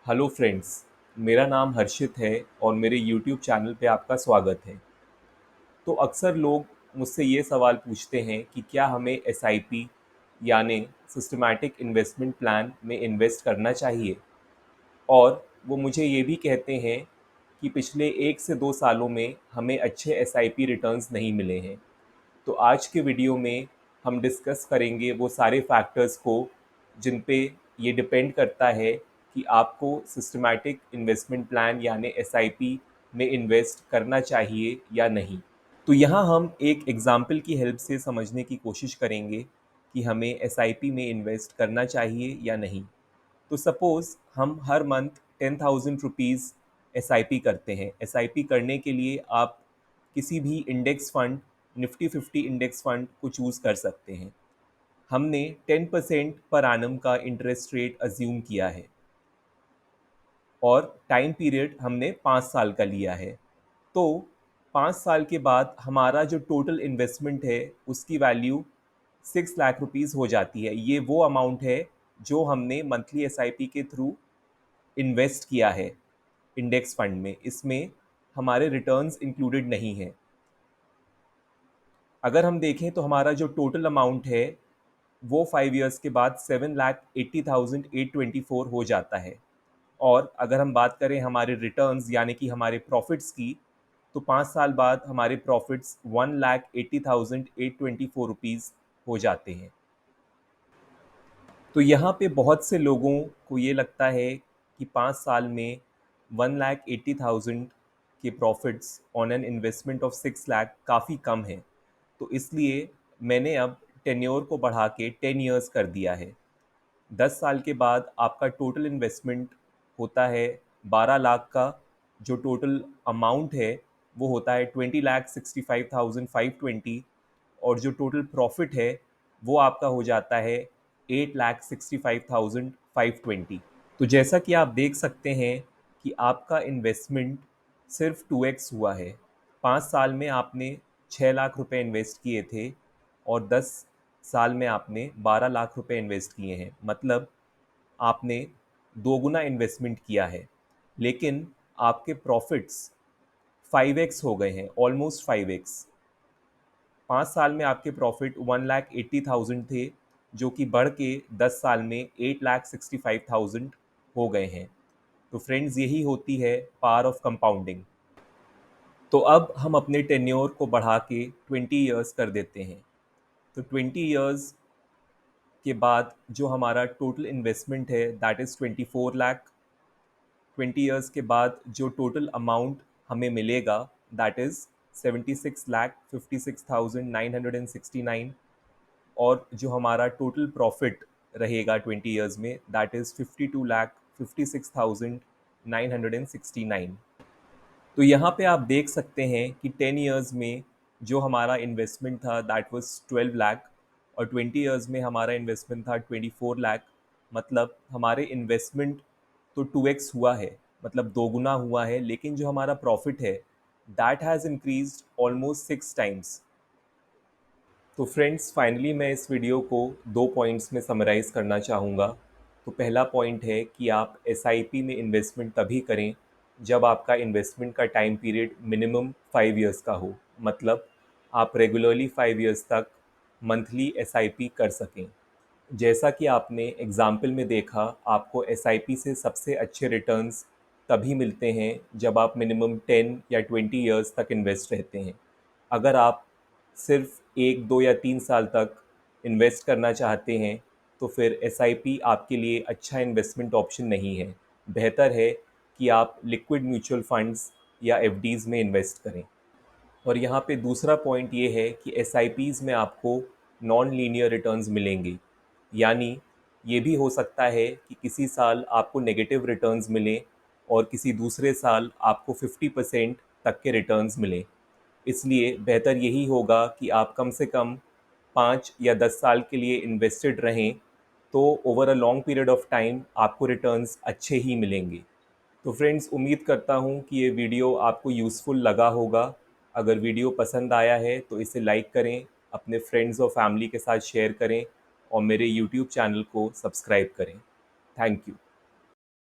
Hello friends. मेरा नाम हर्षित है और मेरे यूट्यूब चैनल पे आपका स्वागत है। तो अक्सर लोग मुझसे ये सवाल पूछते हैं कि क्या हमें एसआईपी यानी सिस्टमैटिक इन्वेस्टमेंट प्लान में इन्वेस्ट करना चाहिए, और वो मुझे ये भी कहते हैं कि पिछले 1 से 2 सालों में हमें अच्छे एसआईपी रिटर्न्स नहीं मिले हैं। तो आज के वीडियो में हम डिस्कस करेंगे वो सारे फैक्टर्स को जिन पे ये डिपेंड करता है कि आपको सिस्टमैटिक इन्वेस्टमेंट प्लान यानी एसआईपी में इन्वेस्ट करना चाहिए या नहीं। तो यहाँ हम एक एग्जाम्पल की हेल्प से समझने की कोशिश करेंगे कि हमें एसआईपी में इन्वेस्ट करना चाहिए या नहीं। तो सपोज़ हम हर मंथ 10,000 रुपीज़ एसआईपी करते हैं। एसआईपी करने के लिए आप किसी भी index fund, Nifty 50 index fund को चूज़ कर सकते हैं। हमने 10% पर एनम का इंटरेस्ट रेट अज्यूम किया है और टाइम पीरियड हमने 5 साल का लिया है। तो 5 साल के बाद हमारा जो टोटल इन्वेस्टमेंट है उसकी वैल्यू 6 लाख रुपीज़ हो जाती है। ये वो अमाउंट है जो हमने मंथली एसआईपी के थ्रू इन्वेस्ट किया है इंडेक्स फंड में। इसमें हमारे रिटर्न्स इंक्लूडेड नहीं है। अगर हम देखें तो हमारा जो टोटल अमाउंट है वो 5 इयर्स के बाद 7,80,824 हो जाता है। और अगर हम बात करें हमारे रिटर्न्स यानी कि हमारे प्रॉफिट्स की, तो 5 साल बाद हमारे प्रॉफिट्स 1,80,824 रुपीज़ हो जाते हैं। तो यहाँ पे बहुत से लोगों को ये लगता है कि 5 साल में 1,80,000 के profits on an investment of 6 lakh काफ़ी कम है। तो इसलिए मैंने अब टेन्योर को बढ़ा के 10 इयर्स कर दिया है। 10 साल के बाद आपका टोटल इन्वेस्टमेंट होता है 12 लाख का। जो टोटल अमाउंट है वो होता है 20,65,520, और जो टोटल प्रॉफिट है वो आपका हो जाता है 8,65,520। तो जैसा कि आप देख सकते हैं कि आपका इन्वेस्टमेंट सिर्फ 2x हुआ है। 5 साल में आपने 6 लाख रुपए इन्वेस्ट किए थे और 10 साल में आपने 12 लाख रुपए इन्वेस्ट किए हैं। मतलब आपने दोगुना इन्वेस्टमेंट किया है, लेकिन आपके प्रॉफिट्स 5x हो गए हैं, ऑलमोस्ट 5x। 5 साल में आपके प्रॉफिट 1,80,000 थे, जो कि बढ़ के 10 साल में 8,65,000 हो गए हैं। तो फ्रेंड्स, यही होती है पावर ऑफ कंपाउंडिंग। तो अब हम अपने टेन्योर को बढ़ा के 20 इयर्स कर देते हैं। तो 20 इयर्स के बाद जो हमारा टोटल इन्वेस्टमेंट है दैट इज़ 24 लाख। 20 इयर्स के बाद जो टोटल अमाउंट हमें मिलेगा दैट इज़ 76,56,969। और जो हमारा टोटल प्रॉफिट रहेगा 20 इयर्स में दैट इज़ 52,56,969। तो यहाँ पे आप देख सकते हैं कि 10 इयर्स में जो हमारा इन्वेस्टमेंट था दैट वाज 12 लाख, और 20 इयर्स में हमारा इन्वेस्टमेंट था 24 लाख। मतलब हमारे इन्वेस्टमेंट तो 2x हुआ है, मतलब दोगुना हुआ है, लेकिन जो हमारा प्रॉफिट है that has increased almost 6 times. तो फ्रेंड्स, फाइनली मैं इस वीडियो को 2 पॉइंट्स में समराइज़ करना चाहूँगा। तो पहला पॉइंट है कि आप एसआईपी में इन्वेस्टमेंट तभी करें जब आपका इन्वेस्टमेंट का टाइम पीरियड मिनिमम 5 इयर्स का हो। मतलब आप रेगुलरली 5 इयर्स तक मंथली एसआईपी कर सकें। जैसा कि आपने एग्जाम्पल में देखा, आपको एसआईपी से सबसे अच्छे रिटर्न्स तभी मिलते हैं जब आप मिनिमम 10 या 20 इयर्स तक इन्वेस्ट रहते हैं। अगर आप सिर्फ 1, 2 या 3 साल तक इन्वेस्ट करना चाहते हैं तो फिर एसआईपी आपके लिए अच्छा इन्वेस्टमेंट ऑप्शन नहीं है। बेहतर है कि आप लिक्विड म्यूचुअल फंड्स या एफडीज़ में इन्वेस्ट करें। और यहाँ पे दूसरा पॉइंट ये है कि एसआईपीज़ में आपको नॉन लीनियर रिटर्न्स मिलेंगे। यानी ये भी हो सकता है कि किसी साल आपको नेगेटिव रिटर्न्स मिलें और किसी दूसरे साल आपको 50% तक के रिटर्न्स मिलें। इसलिए बेहतर यही होगा कि आप कम से कम 5 या 10 साल के लिए इन्वेस्टेड रहें, तो over a long period of time आपको रिटर्न्स अच्छे ही मिलेंगे। तो फ्रेंड्स, उम्मीद करता हूँ कि ये वीडियो आपको यूज़फुल लगा होगा। अगर वीडियो पसंद आया है तो इसे लाइक करें, अपने फ्रेंड्स और फैमिली के साथ शेयर करें और मेरे यूट्यूब चैनल को सब्सक्राइब करें। Thank you.